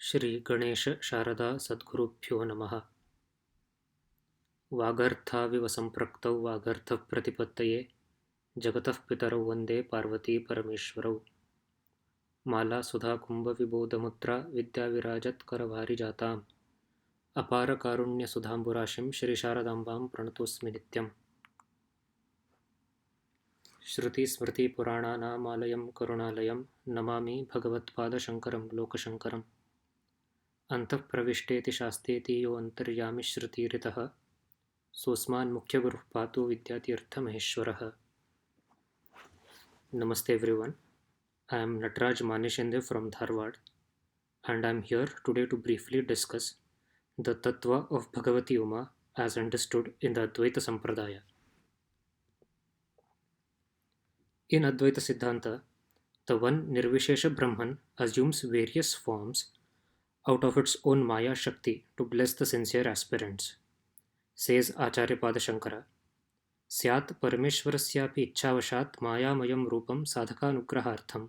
श्री गणेश शारदा सद्गुरुभ्यो नमः। वागर्थाविव सम्पृक्तौ वागर्थप्रतिपत्तये जगतः पितरौ वन्दे पार्वती परमेश्वरौ। माला सुधा कुम्भविबोधमुद्रा विद्याविराजत्करवारिजाताम् अपारकारुण्यसुधाम्बुराशिं श्रीशारदाम्बां प्रणतोऽस्मि नित्यम्। श्रुतिस्मृतिपुराणानामालयं करुणालयं नमामि भगवत्पादशङ्करं लोकशङ्करम्। अन्तःप्रविष्टेति शास्तेति यो अन्तर्यामि श्रुतिरितः सोऽस्मान् मुख्यगुरुः पातु विद्यातीर्थमहेश्वरः। Namaste everyone. I am Nataraj Manishende from Dharwad and I am here today to briefly discuss the Tattva of Bhagavati Uma as understood in the Advaita Sampradaya. In Advaita Siddhanta, the one Nirvishesha Brahman assumes various forms out of its own Maya Shakti to bless the sincere aspirants. Says Acharya Pada Shankara, Syat Parameshwarasyapi Ichchavashat Mayamayam Rupam Sadhakanugrahartham.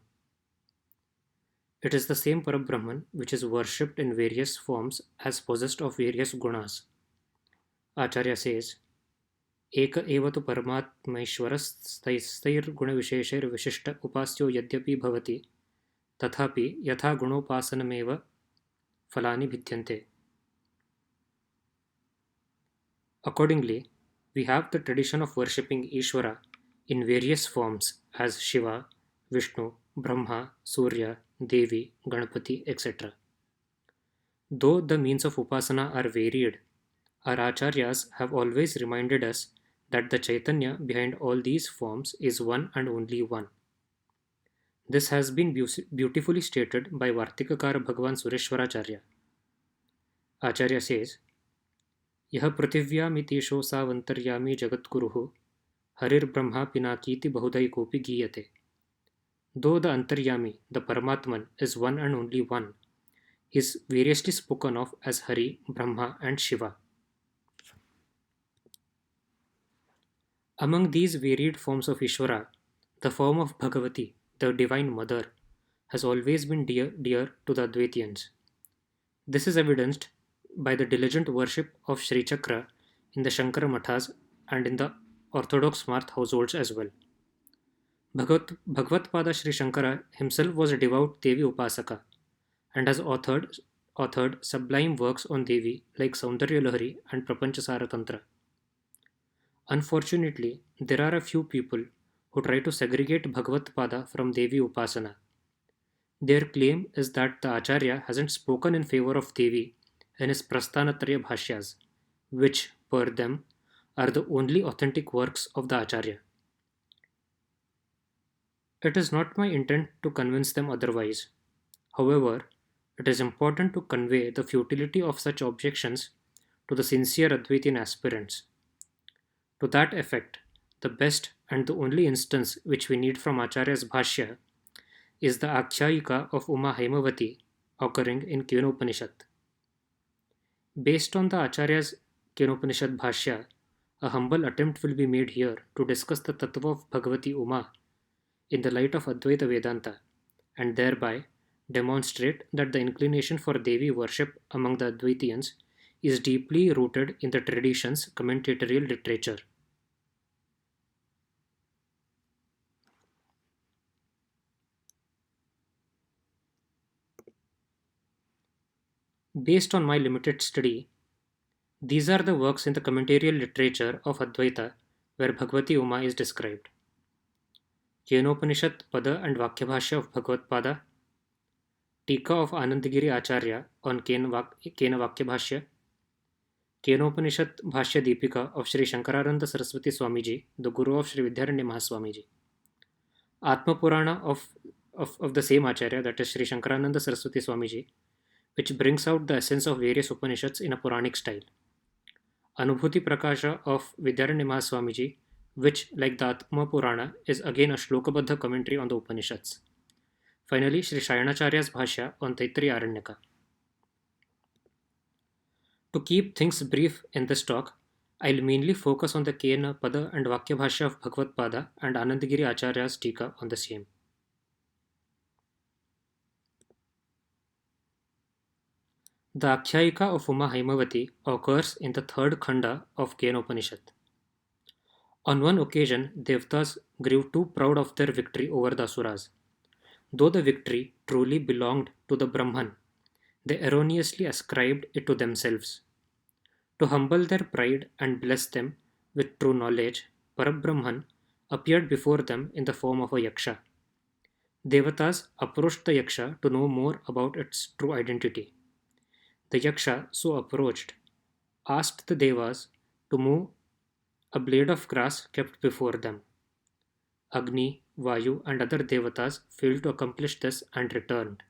It is the same Parabrahman which is worshipped in various forms as possessed of various gunas. Acharya says, Eka evatu paramatmaishwarastair gunavisheshair vishishta upasyo yadyapi bhavati tathapi yatha gunopasanameva falani bhidyante. Accordingly, we have the tradition of worshipping Ishvara in various forms as Shiva, Vishnu, Brahma, Surya, Devi, Ganapati, etc. Though the means of upasana are varied, our acharyas have always reminded us that the Chaitanya behind all these forms is one and only one. This has been beautifully stated by Vartikakara Bhagavan Sureshwaracharya. Acharya says, Yah prithivyamiteesho savantaryami jagatguruhu harirbrahma pinakiti bahudaikopi giyate. Though the antaryami, the Paramatman, is one and only one, he is variously spoken of as Hari, Brahma and Shiva. Among these varied forms of Ishvara, the form of Bhagavati, the Divine Mother, has always been dear to the Advaitians. This is evidenced by the diligent worship of Sri Chakra in the Shankara Mathas and in the Orthodox Marth households as well. Bhagavatpada Sri Shankara himself was a devout Devi Upasaka and has authored sublime works on Devi like Saundarya Lahari and Prapanchasara Tantra. Unfortunately, there are a few people who try to segregate Bhagavatpada from Devi Upasana. Their claim is that the Acharya hasn't spoken in favor of Devi in his Prasthanatraya bhashyas, which, per them, are the only authentic works of the Acharya. It is not my intent to convince them otherwise. However, it is important to convey the futility of such objections to the sincere Advaitian aspirants. To that effect, the best and the only instance which we need from Acharya's bhashya is the Akhyayika of Uma Haimavati occurring in Kenopanishad. Based on the Acharya's Kenopanishad bhashya, a humble attempt will be made here to discuss the Tattva of Bhagavati Uma in the light of Advaita Vedanta and thereby demonstrate that the inclination for Devi worship among the Advaitians is deeply rooted in the tradition's commentatorial literature. Based on my limited study, these are the works in the commentarial literature of Advaita where Bhagavati Uma is described. Kenopanishad Pada and Vakyabhashya of Bhagavatpada, Tika of Anandagiri Acharya on Kena Vakyabhashya, Kenopanishad Bhashya Deepika of Shri Shankaranada Saraswati Swamiji, the Guru of Shri Vidyaranya Mahaswamiji, Atma Purana of the same Acharya, that is Shri Shankaranada Saraswati Swamiji, which brings out the essence of various Upanishads in a Puranic style. Anubhuti Prakasha of Vidyaranya Mahaswamiji, which, like the Atma Purana, is again a Shlokabadha commentary on the Upanishads. Finally, Shri Sayanacharya's Bhashya on Taittiriya Aranyaka. To keep things brief in this talk, I'll mainly focus on the Kena, Pada and Vakya Bhashya of Bhagavatpada and Anandagiri Acharya's Tika on the same. The Akhyayika of Uma Haimavati occurs in the third khanda of Kenopanishad. On one occasion, Devatas grew too proud of their victory over the Asuras. Though the victory truly belonged to the Brahman, they erroneously ascribed it to themselves. To humble their pride and bless them with true knowledge, Parabrahman appeared before them in the form of a yaksha. Devatas approached the yaksha to know more about its true identity. The yaksha, so approached, asked the devas to move a blade of grass kept before them. Agni, Vayu, and other devatas failed to accomplish this and returned.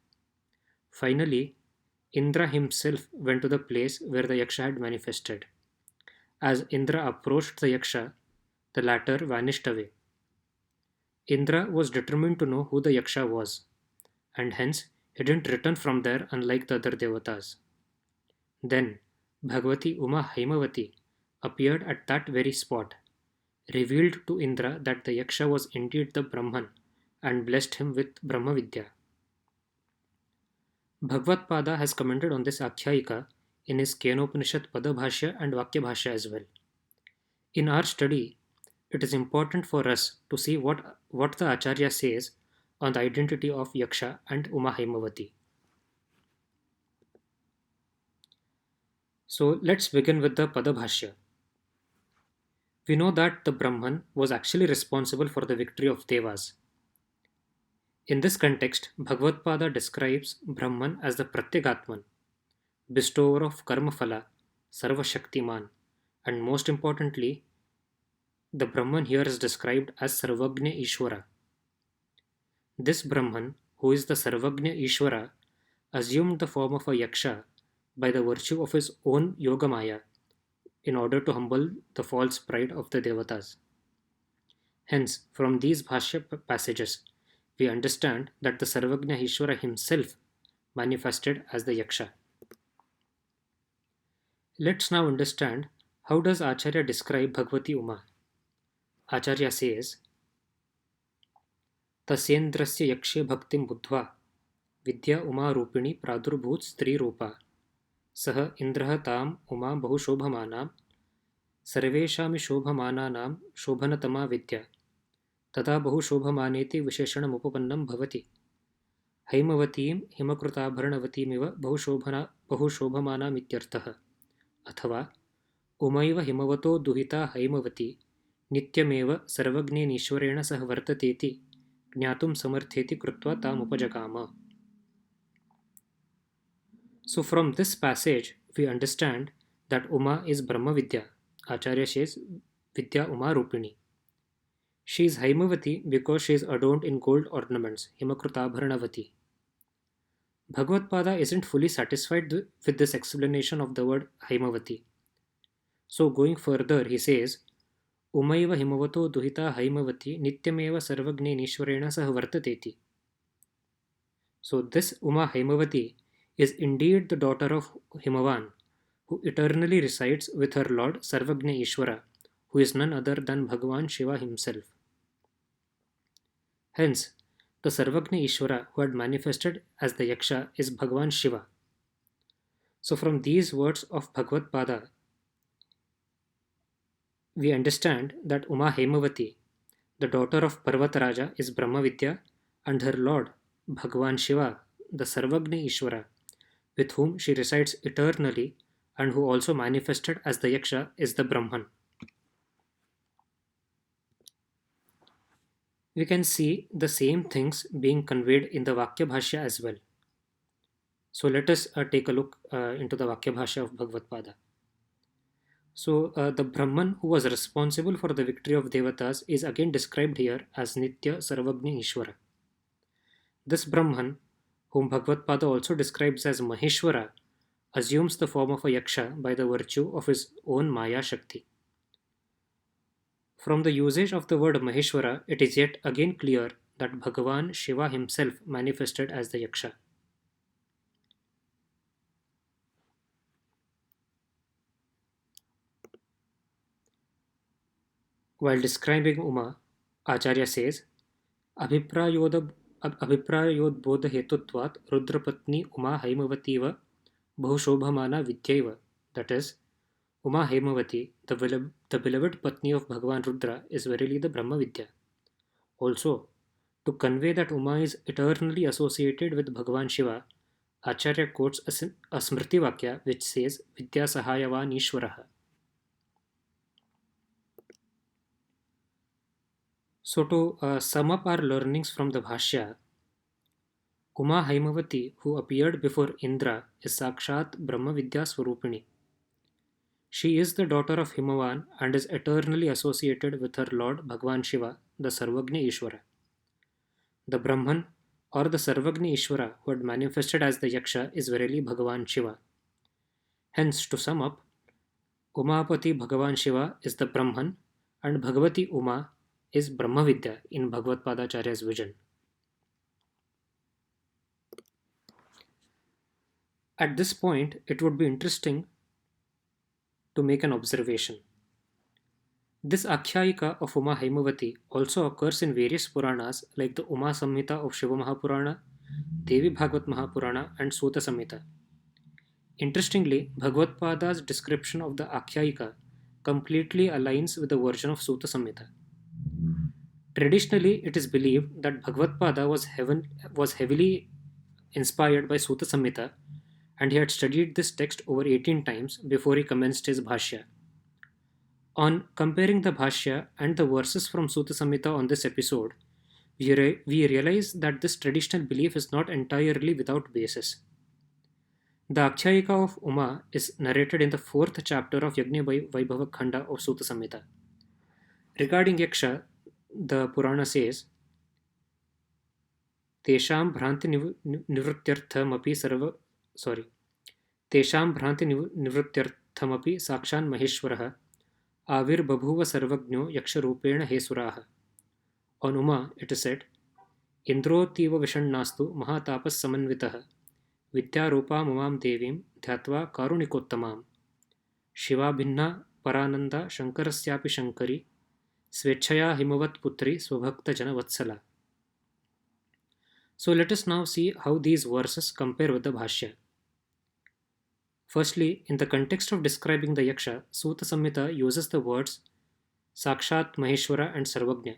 Finally, Indra himself went to the place where the yaksha had manifested. As Indra approached the yaksha, the latter vanished away. Indra was determined to know who the yaksha was, and hence he didn't return from there unlike the other devatas. Then Bhagavati Uma Haimavati appeared at that very spot, revealed to Indra that the yaksha was indeed the Brahman, and blessed him with Brahma Vidya. Bhagavatpada has commented on this Akhyayika in his Kenopanishad Pada bhashya and Vakya bhashya as well. In our study, it is important for us to see what the Acharya says on the identity of Yaksha and Uma Haimavati. So let's begin with the Pada bhashya. We know that the Brahman was actually responsible for the victory of Devas. In this context, Bhagavatpada describes Brahman as the Pratyagatman, bestower of Karma Phala, Sarva Shaktiman, and most importantly, the Brahman here is described as Sarvagnya Ishvara. This Brahman, who is the Sarvagnya Ishvara, assumed the form of a Yaksha by the virtue of his own Yogamaya in order to humble the false pride of the Devatas. Hence, from these bhashya passages, we understand that the Sarvagnya Ishvara himself manifested as the Yaksha. Let's now understand how does Acharya describe Bhagavati Uma. Acharya says, Tasyendrasya yakshe bhaktim buddhva vidya uma rupini pradurbhut stri rupa सह इंद्रः ताम उमा बहुशोभमानां सर्वेषामि शोभमानानां शोभनतमा विद्या तथा बहुशोभमानेति विशेषणमुपपन्नं भवति हैमवतीं हिमकृताभरणवतीमिव बहुशोभमानामित्यर्थः अथवा उमैव हिमवतो दुहिता हैमवती नित्यमेव सर्वज्ञेनीश्वरेण सह वर्ततेति ज्ञातुं समर्थेति कृत्वा तामुपजगाम. So from this passage, we understand that Uma is Brahma Vidya. Acharya says Vidya Uma Rupini. She is Haimavati because she is adorned in gold ornaments, Himakrutabharanavati. Bhagavatpada isn't fully satisfied with this explanation of the word Haimavati. So going further, he says, Umaiva Himavato Duhita Haimavati Nityameva Sarvagne Nishwarena Sah Vartateti. So this Uma Haimavati is indeed the daughter of Himavan, who eternally resides with her Lord Sarvagnya Ishvara, who is none other than Bhagavan Shiva himself. Hence, the Sarvagnya Ishvara who had manifested as the Yaksha is Bhagavan Shiva. So from these words of Bhagavatpada, we understand that Uma Haimavati, the daughter of Parvataraja, is Brahma Vidya, and her Lord, Bhagavan Shiva, the Sarvagnya Ishvara, with whom she resides eternally and who also manifested as the Yaksha, is the Brahman. We can see the same things being conveyed in the Vakya bhashya as well. So let us take a look into the Vakya bhashya of Bhagavatpada. So the Brahman who was responsible for the victory of Devatas is again described here as Nitya Sarvagnya Ishvara. This Brahman, whom Bhagavatpada also describes as Maheshwara, assumes the form of a Yaksha by the virtue of his own Maya Shakti. From the usage of the word Maheshwara, it is yet again clear that Bhagavan Shiva himself manifested as the Yaksha. While describing Uma, Acharya says, अभिप्रायोद्बोधहेतुत्वात् रुद्रपत्नी Uma हैमवतीव Bahushobhamana Vidyaiva, that is, Uma Hemavati, the beloved Patni of Bhagavan Rudra, is verily the Brahma Vidya. Also, to convey that Uma is eternally associated with Bhagavan Shiva, Acharya quotes a Smriti Vakya which says Vidya Sahayavan Ishwaraha. So, to sum up our learnings from the bhashya, Uma Haimavati, who appeared before Indra, is Sakshat Brahma Vidya Swarupini. She is the daughter of Himavan and is eternally associated with her lord Bhagavan Shiva, the Sarvagni Ishwara. The Brahman or the Sarvagni Ishwara who had manifested as the Yaksha is verily Bhagavan Shiva. Hence, to sum up, Umapati Bhagavan Shiva is the Brahman and Bhagavati Uma is Brahma Vidya in Bhagavatpada Acharya's vision. At this point, it would be interesting to make an observation. This Akhyayika of Uma Haimavati also occurs in various Puranas like the Uma Samhita of Shiva Mahapurana, Devi Bhagavat Mahapurana, and Suta Samhita. Interestingly, Bhagavatpada's description of the Akhyayika completely aligns with the version of Suta Samhita. Traditionally, it is believed that Bhagavatpada was heavily inspired by Suta Samhita and he had studied this text over 18 times before he commenced his bhashya. On comparing the bhashya and the verses from Suta Samhita on this episode, we realize that this traditional belief is not entirely without basis. The Akhyayika of Uma is narrated in the 4th chapter of Yajna Vaibhava Khanda of Suta Samhita. Regarding Yaksha, the Purana says, Tesham Bhranti Nivrutyarthamapi Sarva Tesham Bhranti Nivrutyarthamapi Sakshan Maheshwaraha Avir Babhuva Sarvagno Yaksharupena Hesuraha. On Uma, it is said, Indrotiva Vishannastu Mahatapas Samanvitaha Vidyarupa Mumam Devim Tatva Karunikottamam Shiva Bhinna Parananda Shankarasyapi Shankari Svechaya Himavat Putri Swabhakta Jana Vatsala. So let us now see how these verses compare with the bhashya. Firstly, in the context of describing the Yaksha, Suta Samhita uses the words Sakshat, Maheshwara and Sarvagnya.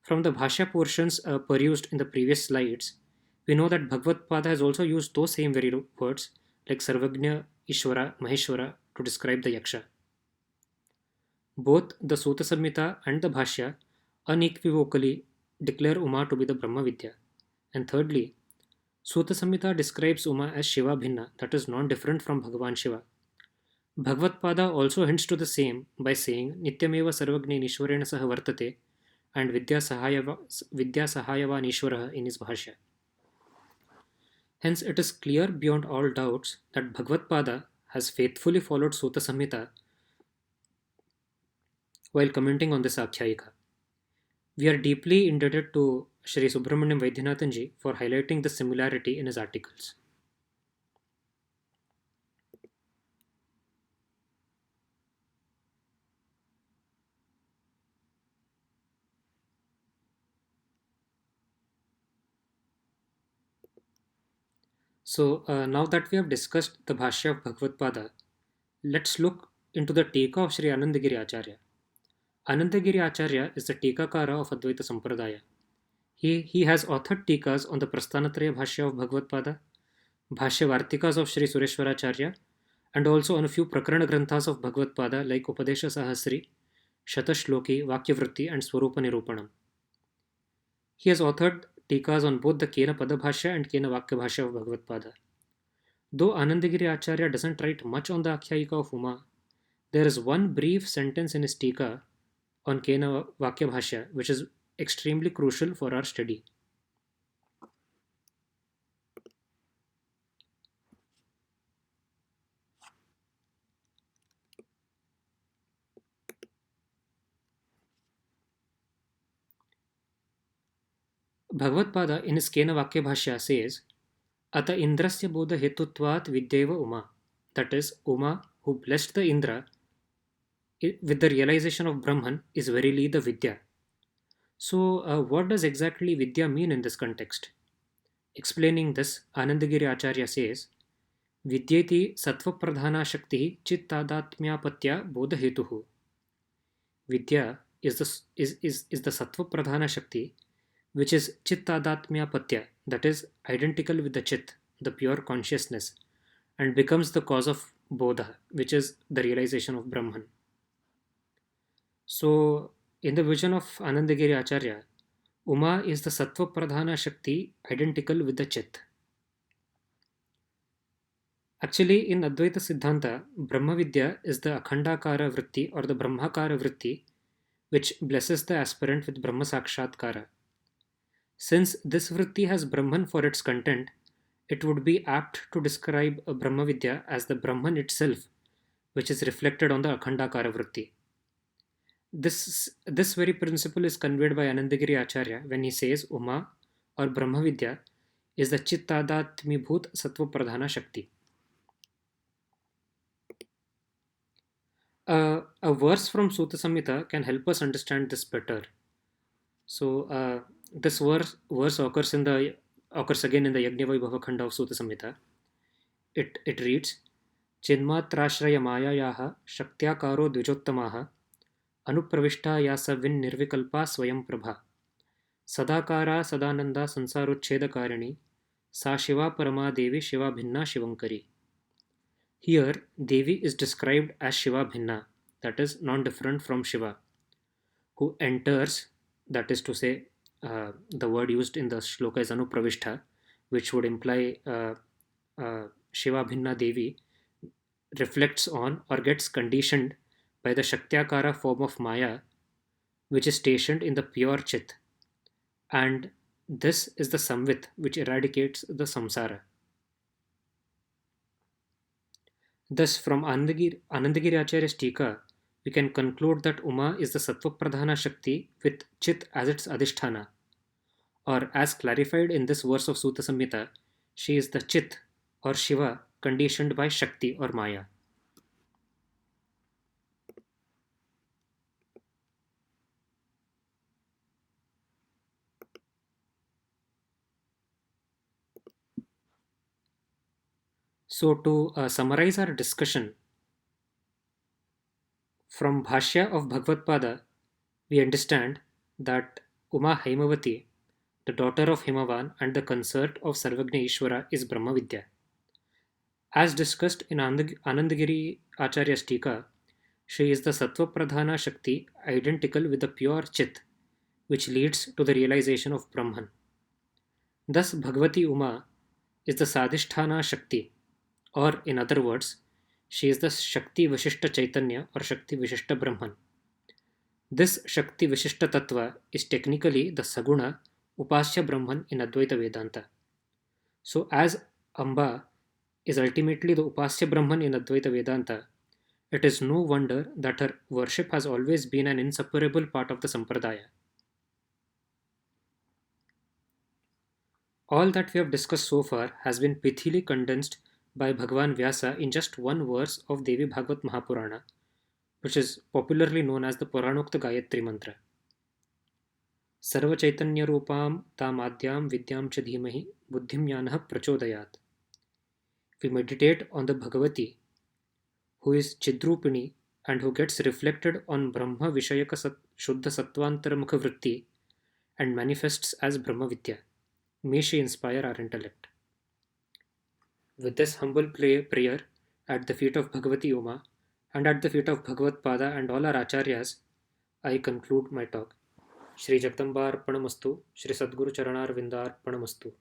From the bhashya portions perused in the previous slides, we know that Bhagavatpada has also used those same very words like Sarvagnya, Ishwara, Maheshwara to describe the Yaksha. Both the Suta Samhita and the bhashya unequivocally declare Uma to be the Brahma Vidya. And thirdly, Suta Samhita describes Uma as Shiva Bhinna, that is non-different from Bhagavan Shiva. Bhagavatpada also hints to the same by saying Nityameva Sarvagni Nishwarena Saha Vartate and Vidya Sahayavan Ishwaraha in his bhashya. Hence, it is clear beyond all doubts that Bhagavatpada has faithfully followed Suta Samhita while commenting on this Akhyayika. We are deeply indebted to Shri Subramaniam Vaidyanathanji for highlighting this similarity in his articles. So now that we have discussed the bhashya of Bhagavatpada, let's look into the tika of Shri Anandagiri Acharya. Anandagiri Acharya is the tikakara of Advaita Sampradaya. He has authored tikas on the Prasthanatraya bhashya of Bhagavatpada, bhashya vartikas of Shri Sureshwaracharya, and also on a few prakarana granthas of Bhagavatpada like Upadesha Sahasri, Shatashloki, Vakyavritti, and Swarupa Nirupanam. He has authored tikas on both the Kena Pada bhashya and Kena Vakya bhashya of Bhagavatpada. Though Anandagiri Acharya doesn't write much on the Akhyayika of Uma, there is one brief sentence in his tika on Kena Vakya bhashya which is extremely crucial for our study. Bhagavatpada in his Kena Vakya bhashya says, Ata Indrasya Bodha Hetutvat Vidyeva Uma, that is, Uma who blessed the Indra with the realization of Brahman is verily the Vidya. So, what does exactly Vidya mean in this context? Explaining this, Anandagiri Acharya says, विद्येति सत्वप्रधाना शक्तिः चित्तादात्म्यापत्या बोधहेतुः. Vidya is the sattva pradhana shakti, which is chittadatmya, that is identical with the chit, the pure consciousness, and becomes the cause of bodha, which is the realization of Brahman. So, in the vision of Anandagiri Acharya, Uma is the sattva pradhana shakti identical with the chit. Actually, in Advaita Siddhanta, Brahma Vidya is the Akhandakara Vritti or the Brahmakara Vritti, which blesses the aspirant with Brahma Sakshatkara. Since this vritti has Brahman for its content, it would be apt to describe a Brahma Vidya as the Brahman itself, which is reflected on the Akhandakara vritti. This very principle is conveyed by Anandagiri Acharya when he says Uma or Brahma Vidya is the Chittadatmibhut Sattva Pradhana Shakti. A verse from Sutta Samhita can help us understand this better. So this verse occurs again in the Yajna Khanda of Sutta Samhita. It reads, Chinmatrashraya mayayaha shaktyakaro dvijottamaha anupravishta yasa vin nirvikalpa swayam prabha sadakara sadananda sansarochedakarini sa shiva parama devi shiva bhinna shivankari. Here, Devi is described as Shiva Bhinna, that is, non-different from Shiva, who enters, that is to say, the word used in the shloka is Anupravishta, which would imply Shiva Bhinna Devi reflects on or gets conditioned by the Shaktyakara form of Maya, which is stationed in the pure Chit. And this is the Samvit, which eradicates the Samsara. Thus, from Anandagiri Acharya's tika, we can conclude that Uma is the Sattva Pradhana Shakti with Chit as its Adhisthana. Or, as clarified in this verse of Sutta Samhita, she is the Chit or Shiva conditioned by Shakti or Maya. So, to summarize our discussion, from bhashya of Bhagavatpada, we understand that Uma Haimavati, the daughter of Himavan and the consort of Sarvagna Ishvara, is Brahma Vidya. As discussed in Anandagiri Acharya's tika, she is the Sattva Pradhana Shakti identical with the pure Chit, which leads to the realization of Brahman. Thus, Bhagavati Uma is the Sadhisthana Shakti, or in other words, she is the Shakti Vishishta Chaitanya or Shakti Vishishta Brahman. This Shakti Vishishta Tattva is technically the Saguna Upasya Brahman in Advaita Vedanta. So, as Amba is ultimately the Upasya Brahman in Advaita Vedanta, it is no wonder that her worship has always been an inseparable part of the Sampradaya. All that we have discussed so far has been pithily condensed by Bhagavan Vyasa in just one verse of Devi Bhagavat Mahapurana, which is popularly known as the Puranokta Gayatri Mantra. Sarva Chaitanya Rupam Tam Adyam Vidyam Cha Dhimahi Buddhim Yanah Prachodayat. We meditate on the Bhagavati, who is Chidrupini and who gets reflected on Brahma Vishayaka Shuddha Sattvantara Mukha Vritti and manifests as Brahma Vidya. May she inspire our intellect. With this humble prayer at the feet of Bhagavati Uma and at the feet of Bhagavatpada and all our Acharyas, I conclude my talk. Shri Jagdambar Panamastu, Shri Sadguru Charanar Vindar Panamastu.